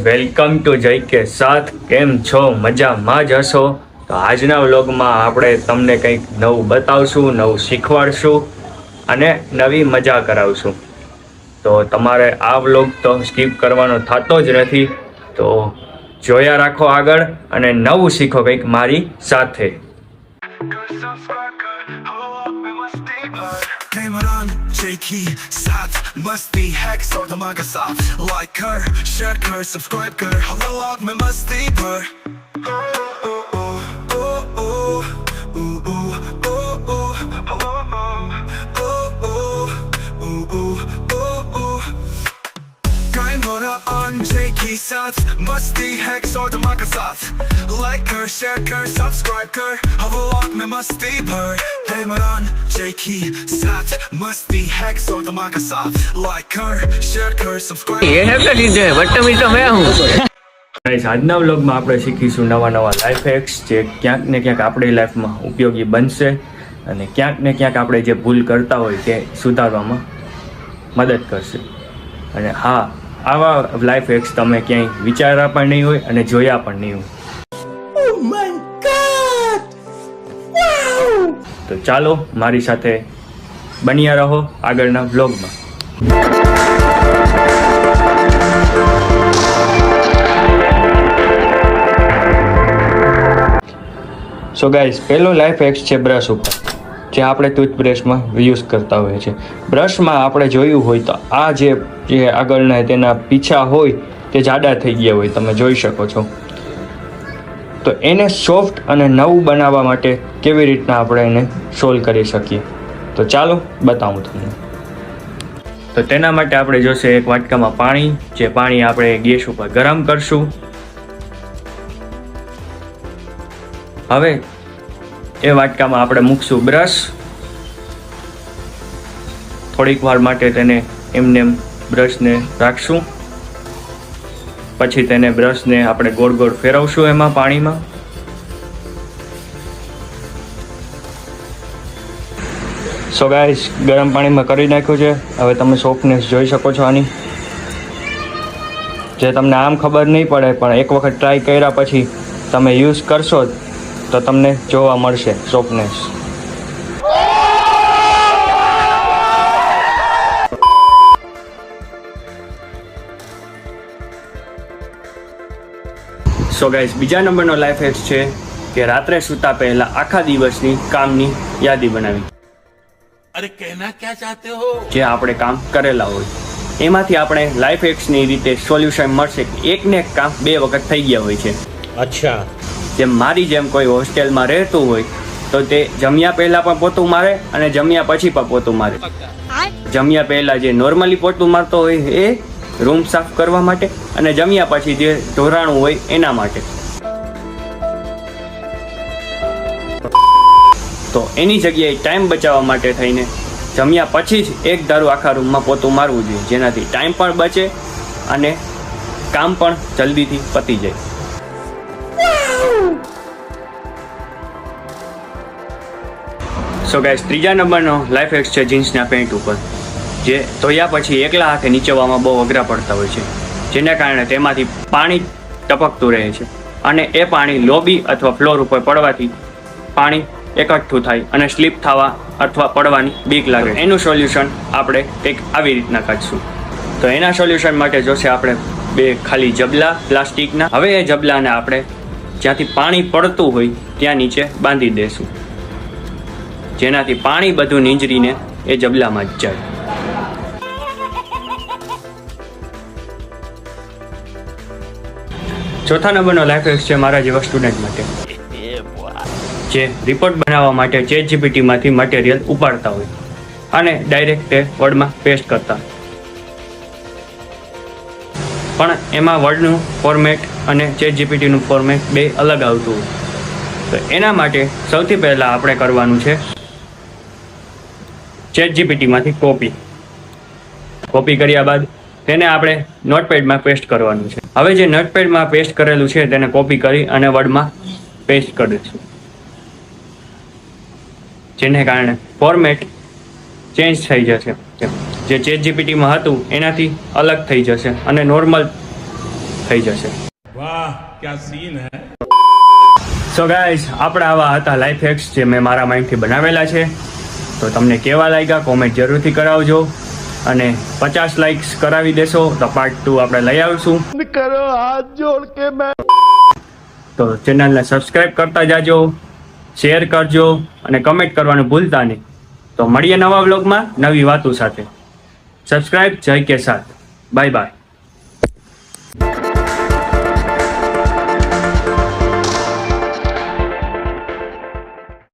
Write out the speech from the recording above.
Welcome to જય કે સાથ. કેમ છો? મજામાં જ હશો? તો આજના વ્લોગમાં આપણે તમને કંઈક નવું બતાવશું, નવું શીખવાડશું અને નવી મજા કરાવશું. તો તમારે આ વ્લોગ તો સ્કીપ કરવાનો થતો જ નથી. તો જોયા રાખો આગળ અને નવું શીખો કંઈક મારી સાથે. साथ मस्ती हैक्स और धमाका साथ लाइक कर शेयर कर सब्सक्राइब कर हम व्लॉग में मस्ती भर की साथ मस्ती हैक्स और धमाका साथ लाइक कर शेयर कर सब्सक्राइब कर हम व्लॉग में मस्ती भर हेमरान जय की साथ मस्ती हैक्स और धमाका साथ लाइक कर शेयर कर सब्सक्राइब ये है कर दीजिए बदतमीज तो मैं हूं गाइस. આજના વ્લોગમાં આપણે શીખીશું નવા લાઈફ હેક્સ જે ક્યાંક ને ક્યાંક આપણી લાઈફમાં ઉપયોગી બનશે અને ક્યાંક ને ક્યાંક આપણે જે ભૂલ કરતા હોય તે સુધારવામાં મદદ કરશે. અને હા, આવા લાઈફ હેક્સ તમે ક્યાંય વિચાર્યા પણ નહીં હોય અને જોયા પણ નહીં હોય. Oh my God! Wow! તો ચાલો મારી સાથે બન્યા રહો આગળના વ્લોગમાં. સો ગાઈસ, પહેલો લાઈફ હેક્સ છે બ્રશ ઉપર, જે આપણે ટૂથબ્રશમાં યુઝ કરતા હોઈએ છીએ. બ્રશમાં આપણે જોયું હોય તો આ જે આગળના તેના પીછા હોય તે જાડા થઈ ગયા હોય, તમે જોઈ શકો છો. તો એને સોફ્ટ અને નવું બનાવવા માટે કેવી રીતના આપણે એને સોલ્વ કરી શકીએ, તો ચાલો બતાવું તમને. તો તેના માટે આપણે જોશે એક વાટકામાં પાણી, જે પાણી આપણે ગેસ ઉપર ગરમ કરશું. હવે એ વાટકામાં આપણે મૂકશું બ્રશ. થોડીક વાર માટે તેને એમને બ્રશને રાખશું. પછી તેને બ્રશને આપણે ગોળ ગોળ ફેરવશું એમાં પાણીમાં. સો ગાઈસ, ગરમ પાણીમાં કરી નાખ્યું છે. હવે તમે સોફ્ટનેસ જોઈ શકો છો આની, જે તમને આમ ખબર નહીં પડે પણ એક વખત ટ્રાય કર્યા પછી તમે યુઝ કરશો તો તમને જોવા મળશે સોફ્ટનેસ. સો ગાઈસ, બીજા નંબરનો લાઈફ હેક્સ છે કે રાત્રે સૂતા પહેલા આખા દિવસની કામની યાદી બનાવી. અરે કહેના ક્યા ચાહતે હો? જે આપણે કામ કરેલા હોય એમાંથી આપણે લાઈફ હેક્સની રીતે સોલ્યુશન મળશે કે એક ને એક કામ 2 વખત થઈ ગયા હોય છે. અચ્છા. જેમ મારી જેમ કોઈ હોસ્ટેલમાં રહેતું હોય તો તે જમ્યા પહેલા પણ પોતું મારે અને જમ્યા પછી પણ પોતું મારે. જમ્યા પહેલા જે નોર્મલી પોતું મારતો હોય એ રૂમ સાફ કરવા માટે અને જમ્યા પછી જે ઢોરાણું હોય એના માટે. તો એની જગ્યાએ ટાઈમ બચાવવા માટે થઈને જમ્યા પછી જ એક ધારું આખા રૂમમાં પોતું મારવું જોઈએ, જેનાથી ટાઈમ પણ બચે અને કામ પણ જલ્દીથી પતી જાય. સો ગાઈસ, ત્રીજા નંબરનો લાઈફ હેક્સ છે જીન્સના પેન્ટ ઉપર, જે ધોયા પછી એકલા હાથે નીચવવામાં બહુ અઘરા પડતા હોય છે, જેના કારણે તેમાંથી પાણી ટપકતું રહે છે અને એ પાણી લોબી અથવા ફ્લોર ઉપર પડવાથી પાણી એકઠું થાય અને સ્લીપ થવા અથવા પડવાની બીક લાગે. એનું સોલ્યુશન આપણે કંઈક આવી રીતના કાઢશું. તો એના સોલ્યુશન માટે જોશે આપણે 2 ખાલી જબલા પ્લાસ્ટિકના. હવે એ જબલાને આપણે જ્યાંથી પાણી પડતું હોય ત્યાં નીચે બાંધી દેશું, જેનાથી પાણી બધું નીંજરીને એ જબલામાં જ જાય. ચોથા નંબરનો લાઈફ હેક્સ છે મારા જેવા સ્ટુડન્ટ માટે, જે રિપોર્ટ બનાવવા માટે ChatGPTમાંથી મટીરિયલ ઉપાડતા હોય અને ડાયરેક્ટ તે વર્ડમાં પેસ્ટ કરતા, પણ એમાં વર્ડનું ફોર્મેટ અને ChatGPTનું ફોર્મેટ 2 અલગ આવતું હોય. તો એના માટે સૌથી પહેલાં આપણે કરવાનું છે ChatGPTમાંથી કોપી કર્યા બાદ તેને આપણે નોટપેડમાં પેસ્ટ કરવાનું છે. હવે જે નોટપેડમાં પેસ્ટ કરેલું છે તેને કોપી કરી અને વર્ડમાં પેસ્ટ કરીશું, જેને કારણે ફોર્મેટ ચેન્જ થઈ જશે. જે ChatGPTમાં હતું એનાથી અલગ થઈ જશે અને નોર્મલ થઈ જશે. वाह क्या सीन है. સો ગાઈઝ, આપણા આવા હતા લાઈફ હેક્સ જે મેં મારા માઇન્ડથી બનાવેલા છે. તો તમને કેવા લાગ્યા કોમેન્ટ જરૂરથી કરાવજો, અને 50 લાઇક્સ કરાવી દેશો તો પાર્ટ 2 આપણે લઈ આવીશું. करो हाथ जोड़ के मैं તો ચેનલને સબસ્ક્રાઇબ કરતા જાજો, શેર કરજો અને કમેન્ટ કરવાનું ભૂલતા નહીં. તો મળીએ નવા વ્લોગમાં નવી વાતો સાથે. સબસ્ક્રાઇબ જય કે સાથ. Bye bye.